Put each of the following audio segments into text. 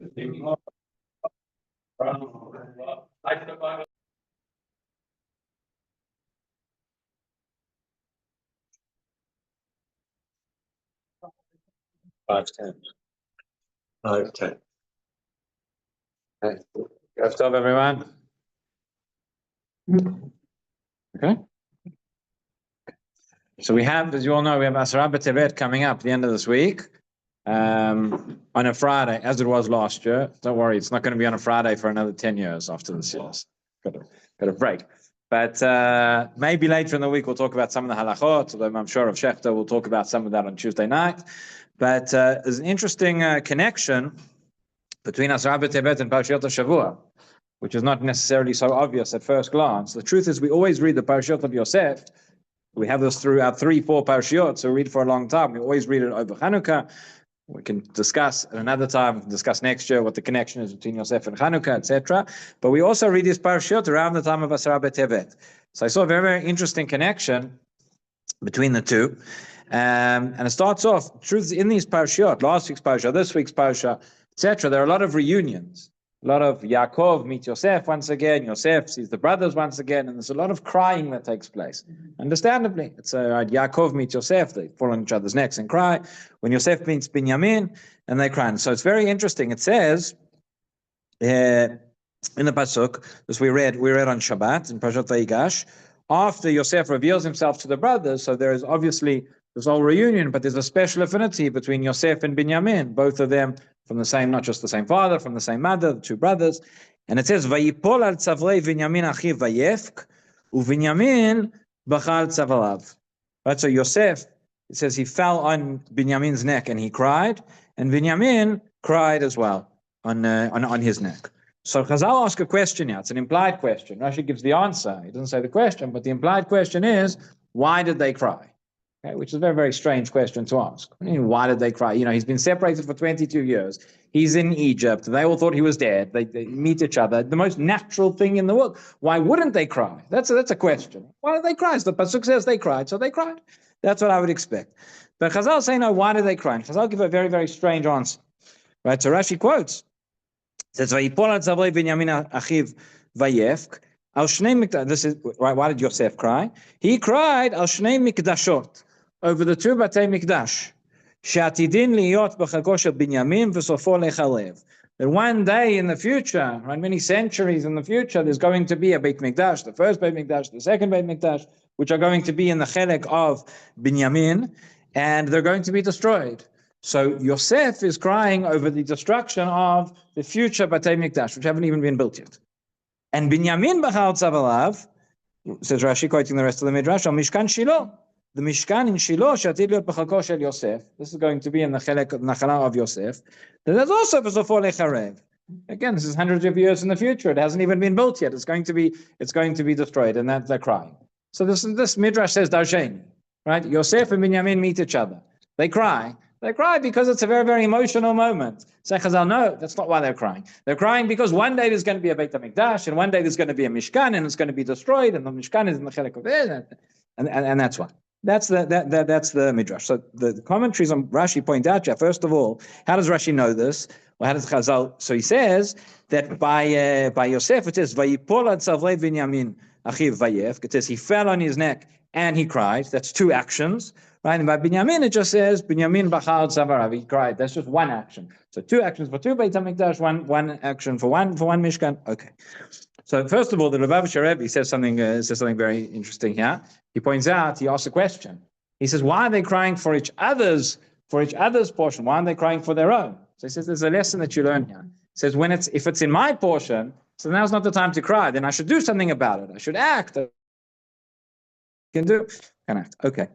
5:10. 5:10. Okay. Good stuff, everyone. Okay. So we have, as you all know, we have Asara B'Tevet coming up at the end of this week, on a Friday, as it was last year. Don't worry, it's not going to be on a Friday for another 10 years after this year. Got a break. But maybe later in the week we'll talk about some of the halachot, although I'm sure of Shechter we'll talk about some of that on Tuesday night. But there's an interesting connection between Asara B'Tevet and Parashat Shavua, which is not necessarily so obvious at first glance. The truth is we always read the Parashat of Yosef. We have this throughout 3-4 Parashiot, so we read for a long time. We always read it over Hanukkah. We can discuss at another time, we can discuss next year what the connection is between Yosef and Hanukkah, etc. But we also read these Parashiot around the time of Asara B'Tevet. So I saw a very, very interesting connection between the two. And it starts off, truth in these Parashiot, last week's Parasha, this week's Parasha, etc., there are a lot of reunions. A lot of Yaakov meets Yosef once again, Yosef sees the brothers once again, and there's a lot of crying that takes place. Understandably, it's Yaakov meets Yosef, they fall on each other's necks and cry. When Yosef meets Binyamin, and they cry. And so it's very interesting. It says in the Pasuk, as we read on Shabbat in Parashat Vayigash, after Yosef reveals himself to the brothers, so there is obviously this whole reunion, but there's a special affinity between Yosef and Binyamin, both of them from the same, not just the same father, from the same mother, the two brothers. And it says, Vayipol al tzavrei Binyamin achiv vayefk, uVinyamin bachal tzavarav. Right, so Yosef, it says he fell on Binyamin's neck and he cried, and Binyamin cried as well on his neck. So Chazal ask a question here. It's an implied question. Rashi gives the answer. He doesn't say the question, but the implied question is, why did they cry? Okay, which is a very, very strange question to ask. I mean, why did they cry? You know, he's been separated for 22 years. He's in Egypt. They all thought he was dead. They meet each other. The most natural thing in the world. Why wouldn't they cry? That's a question. Why did they cry? So the Pasuk says they cried, so they cried. That's what I would expect. But Chazal say, no, why did they cry? And Chazal give a very, very strange answer. Right, so Rashi quotes. It says, Vayipol al tzavrei Binyamin achiv vayefk. Al shnei mikdash. This is right. Why did Yosef cry? He cried al shnei mikdashot, over the two Batei Mikdash, she'atidin liyot b'chako shel Binyamin v'sofo lechalev. That one day in the future, right, many centuries in the future, there's going to be a Beit Mikdash, the first Beit Mikdash, the second Beit Mikdash, which are going to be in the chelek of Binyamin, and they're going to be destroyed. So Yosef is crying over the destruction of the future Batei Mikdash, which haven't even been built yet. And Binyamin b'chal tzavarav, says Rashi, quoting the rest of the Midrash, on Mishkan Shiloh. The Mishkan in Shiloh, Shatid Liot B'Chalko Shel Yosef. This is going to be in the Chelek of Nachala of Yosef. There's also V'Sofo Lecharev. Again, this is hundreds of years in the future. It hasn't even been built yet. It's going to be destroyed, and that they're crying. So this Midrash says Darsheni, right? Yosef and Binyamin meet each other. They cry. They cry because it's a very, very emotional moment. Say Chazal, no, that's not why they're crying. They're crying because one day there's going to be a Beit HaMikdash, and one day there's going to be a Mishkan, and it's going to be destroyed, and the Mishkan is in the Chelek of it, and that's why. That's the Midrash. So the commentaries on Rashi point out, first of all, how does Rashi know this? Well, how does Chazal? So he says that by Yosef, it says, Vayipol ad tzavrei Binyamin achiv vayefk. It says he fell on his neck and he cried. That's two actions. Right? And by Binyamin, it just says, Binyamin bachal tzavarav. He cried. That's just one action. So two actions for two Beit HaMikdash, one action for one Mishkan. Okay. So first of all, the Lubavitcher Rebbe says something very interesting here. He points out, he asks a question. He says, why are they crying for each other's portion? Why aren't they crying for their own? So he says, there's a lesson that you learn here. He says, if it's in my portion, so now's not the time to cry. Then I should do something about it. I should act. Can act. Okay.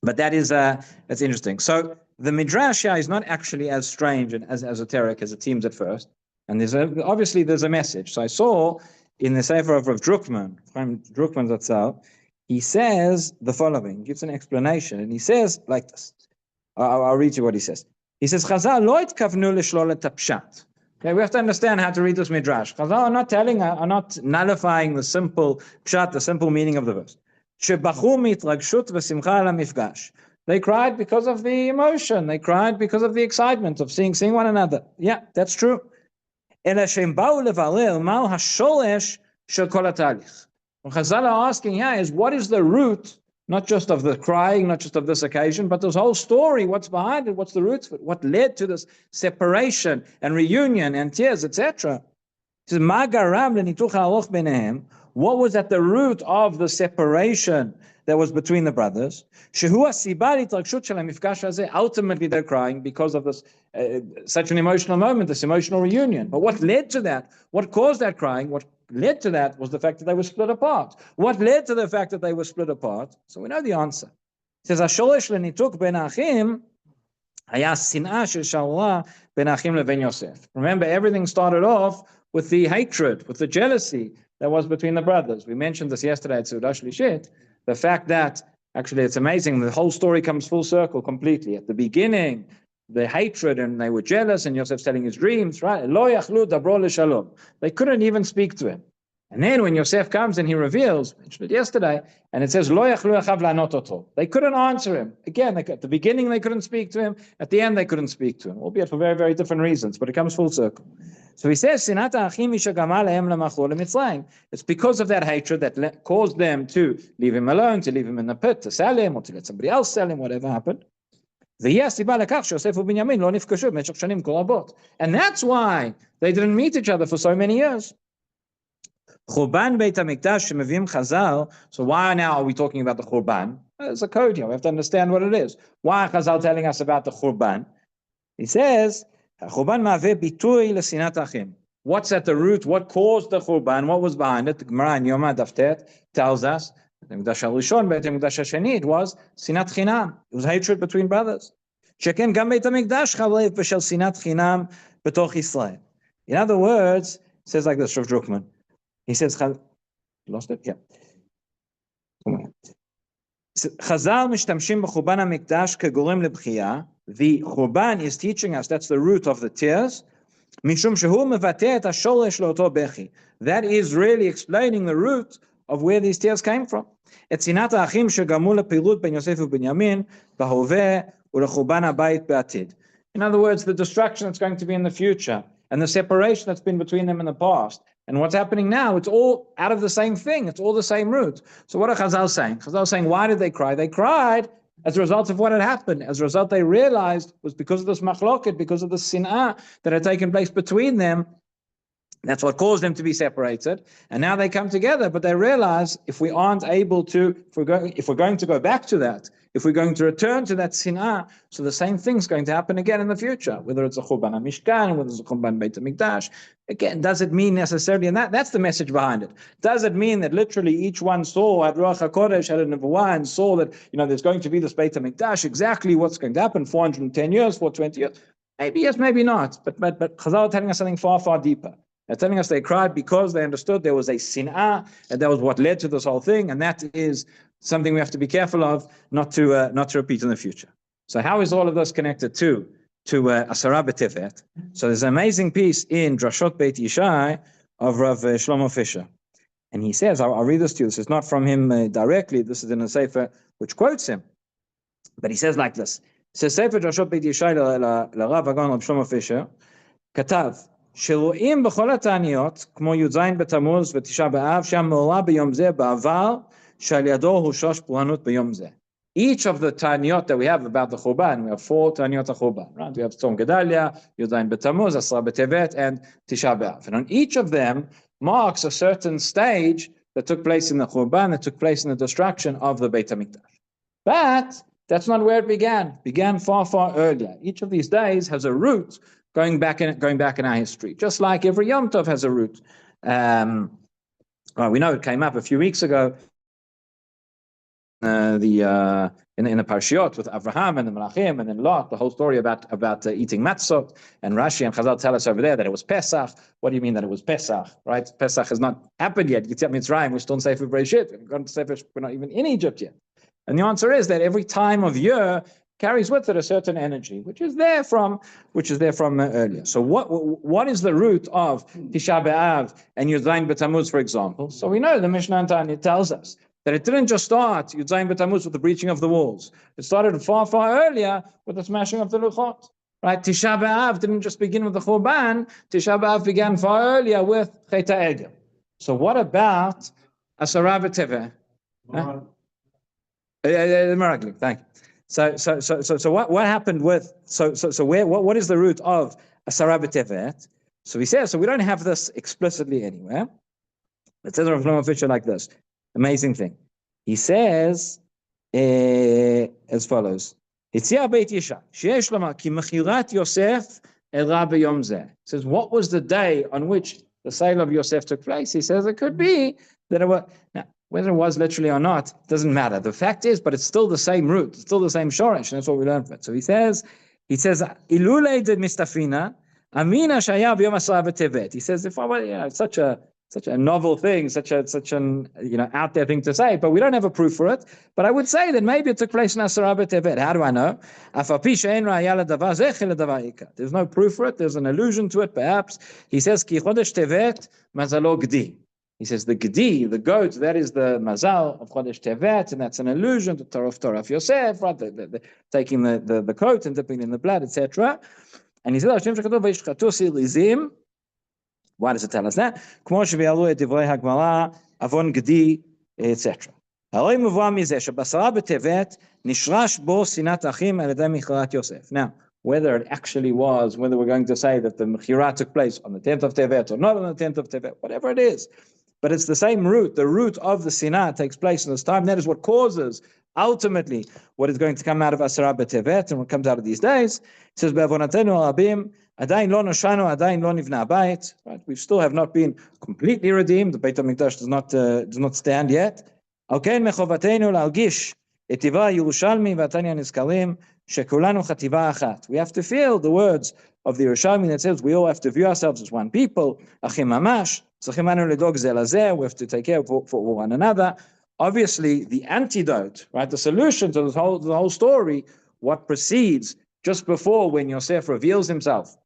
But that's interesting. So the Midrash is not actually as strange and as esoteric as it seems at first. And obviously there's a message. So I saw in the Sefer of Rav Druckmann, from Druckmann Zatzal, he says the following, gives an explanation, and he says like this. I'll read you what he says. He says, Chazal lo itkavnu lishlol et hapshat. Okay, we have to understand how to read this Midrash. Chazal are not nullifying the simple pshat, the simple meaning of the verse. Shebachu mitragshut v'simcha al hamifgash. They cried because of the emotion. They cried because of the excitement of seeing one another. Yeah, that's true. What Chazal are asking here is, what is the root, not just of the crying, not just of this occasion, but this whole story, what's behind it, what's the roots of it, what led to this separation and reunion and tears, etc. He says, what was at the root of the separation that was between the brothers? Ultimately, they're crying because of this such an emotional moment, this emotional reunion. But what led to that? What caused that crying? What led to that was the fact that they were split apart. What led to the fact that they were split apart? So we know the answer. It says, "Hasholesh lenituk ben achim haya sin'ah shel Shaula ben achim leben Yosef." Remember, everything started off with the hatred, with the jealousy that was between the brothers. We mentioned this yesterday at Seudah Shlishit. The fact that, actually, it's amazing, the whole story comes full circle completely. At the beginning, the hatred, and they were jealous, and Yosef's telling his dreams, right? Lo yachlu dabro l'shalom. They couldn't even speak to him. And then when Yosef comes and he reveals, mentioned it yesterday, and it says, Lo yachlu achav la'anot oto. They couldn't answer him. Again, at the beginning, they couldn't speak to him. At the end, they couldn't speak to him, albeit for very, very different reasons, but it comes full circle. So he says, it's because of that hatred that caused them to leave him alone, to leave him in the pit, to sell him, or to let somebody else sell him, whatever happened. And that's why they didn't meet each other for so many years. So why now are we talking about the Churban? There's a code here. We have to understand what it is. Why are Chazal telling us about the Churban? He says, what's at the root? What caused the Churban? What was behind it? The Gemara in Yoma Daf Tet tells us, it was sinat chinam. It was hatred between brothers. In other words, it says like this, Rav Druckmann. He says, lost it? Yeah. Chazal mishtamshim b'churban hamikdash kegorem lebchia. The Churban is teaching us, that's the root of the tears. Mishum shehu mevateh et hashoresh leoto bechi. That is really explaining the root of where these tears came from. Et sinat ha'achim shegamu lepilut ben Yosef u'Binyamin b'hoveh u'lechurban habayit be'atid. In other words, the destruction that's going to be in the future and the separation that's been between them in the past. And what's happening now, it's all out of the same thing. It's all the same root. So what are Chazal saying? Chazal saying, why did they cry? They cried as a result of what had happened. As a result, they realized was because of this machloket, because of the sin'ah that had taken place between them. That's what caused them to be separated. And now they come together, but they realize if we aren't able to, if we're going to go back to that, if we're going to return to that sin'ah, so the same thing's going to happen again in the future, whether it's a Churban HaMishkan, whether it's a Churban Beit HaMikdash. Again, does it mean necessarily, and that's the message behind it. Does it mean that literally each one saw, had Ruach HaKodesh, had a Nevuah, and saw that, there's going to be this Beit HaMikdash, exactly what's going to happen, 410 years, 420 years? Maybe yes, maybe not. But Chazal are telling us something far, far deeper. They're telling us they cried because they understood there was a sin'ah, and that was what led to this whole thing, and that is something we have to be careful of, not to repeat in the future. So how is all of this connected to Asara B'Tevet? So there's an amazing piece in Drashot Beit Yishai of Rav Shlomo Fisher, and he says, I'll read this to you. This is not from him directly. This is in a sefer which quotes him, but he says like this. It says Sefer Drashot Beit Yishai לרב הגאון רב שלמה פישר כתב שרואים בכל התעניות כמו י"ז בתמוז ותשעה באב שהמאורע ביום זה בעבר שעל ידו הוא שוש פורענות ביום זה. Each of the Taniyot that we have about the Churban, we have 4 Taniyot of Churban, right? We have Tzom Gedalia, Yudayin B'Tammuz, Asra B'Tevet, and Tisha B'Av. And on each of them marks a certain stage that took place in the Churban, that took place in the destruction of the Beit HaMikdash. But that's not where it began. It began far, far earlier. Each of these days has a root going back in our history, just like every Yom Tov has a root. We know it came up a few weeks ago. In the Parshiot with Avraham and the Malachim and then Lot, the whole story about eating matzot, and Rashi and Chazal tell us over there that it was Pesach. What do you mean that it was Pesach? Right? Pesach has not happened yet. Yitzhak Mitzrayim, we're still in Sefer Bereshit. We're not even in Egypt yet. And the answer is that every time of year carries with it a certain energy, which is there from earlier. So what is the root of Tisha B'Av and Yud Zayin B'Tammuz, for example? So we know the Mishnah and Tanya tells us That it didn't just start Yud Zayin B'Tammuz with the breaching of the walls. It started far, far earlier with the smashing of the Luchot. Right? Tisha B'Av didn't just begin with the Churban. Tisha B'Av began far earlier with Chet HaEgel. So what about Asara B'Teveh? Meraglim, thank you. So what happened with what is the root of Asara B'Tevet? So he says, so we don't have this explicitly anywhere. It says Rav Shlomo Fisher like this. Amazing thing. He says as follows. Hitziah Beit Yisha, Sheyesh Lama ki mechirat Yosef era b'yom zeh. He says, what was the day on which the sale of Yosef took place? He says it could be that it was, now, whether it was literally or not, doesn't matter. The fact is, but it's still the same root, it's still the same shoresh, and that's what we learn from it. So he says, Ilulei de mistafina, amina shaya b'yom asara b'tevet. He says, if I were, such a novel thing, such an out there thing to say, but we don't have a proof for it. But I would say that maybe it took place in Asara B'Tevet. How do I know? There's no proof for it. There's an allusion to it, perhaps. He says, Ki Chodesh Tevet mazalo gdi. He says the gdi, the goat, that is the mazal of Chodesh Tevet, and that's an allusion to Torah Yosef, right? Taking the coat and dipping it in the blood, etc. And he says, Hashem shekatov v'yishchatu silizim. Why does it tell us that? Avon Gedi, etc. Now, whether it actually was, whether we're going to say that the Mechira took place on the 10th of Tevet or not on the 10th of Tevet, whatever it is, but it's the same root. The root of the Sinah takes place in this time. That is what causes, ultimately, what is going to come out of Asara B'Tevet and what comes out of these days. It says, right? We still have not been completely redeemed. The Beit HaMikdash does not stand yet. We have to feel the words of the Yerushalmi that says we all have to view ourselves as one people. We have to take care for one another. Obviously, the antidote, right, the solution to the whole story, what precedes just before when Yosef reveals himself.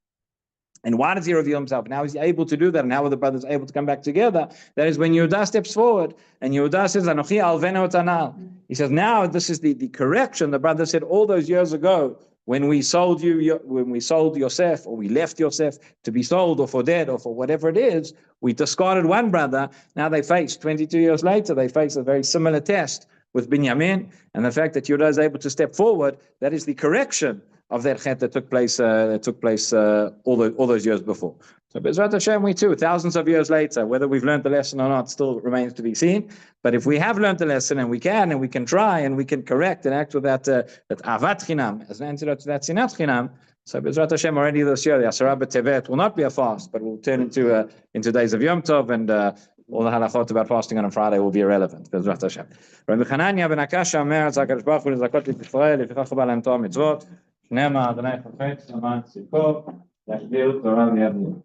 And why does he reveal himself? Now he's able to do that, and how are the brothers able to come back together? That is when Yehuda steps forward, and Yehuda says, Anochi alvenu otanal. He says, now this is the correction. The brother said all those years ago, when we sold Yosef, or we left Yosef to be sold, or for dead, or for whatever it is, we discarded one brother. Now they face, 22 years later, they face a very similar test with Binyamin, and the fact that Yehuda is able to step forward, that is the correction of that chet that took place all those years before. So Bezrat Hashem, we too, thousands of years later, whether we've learned the lesson or not, still remains to be seen. But if we have learned the lesson, and we can try, and we can correct and act with that avat chinam as an antidote to that sinat chinam. So Bezrat Hashem, already this year, the Asara B'Tevet will not be a fast, but will turn into days of Yom Tov, and all the halachot about fasting on a Friday will be irrelevant. Bezrat Hashem. Rabbi Chananya ben Akasha omer, HaKadosh Baruch Hu lezakot Yisrael, לפיכך הוא בא להם תורה מצוות. Nema Adonai Chafetz, Aman Tzidko, Yachdir Torah V'Yavnei.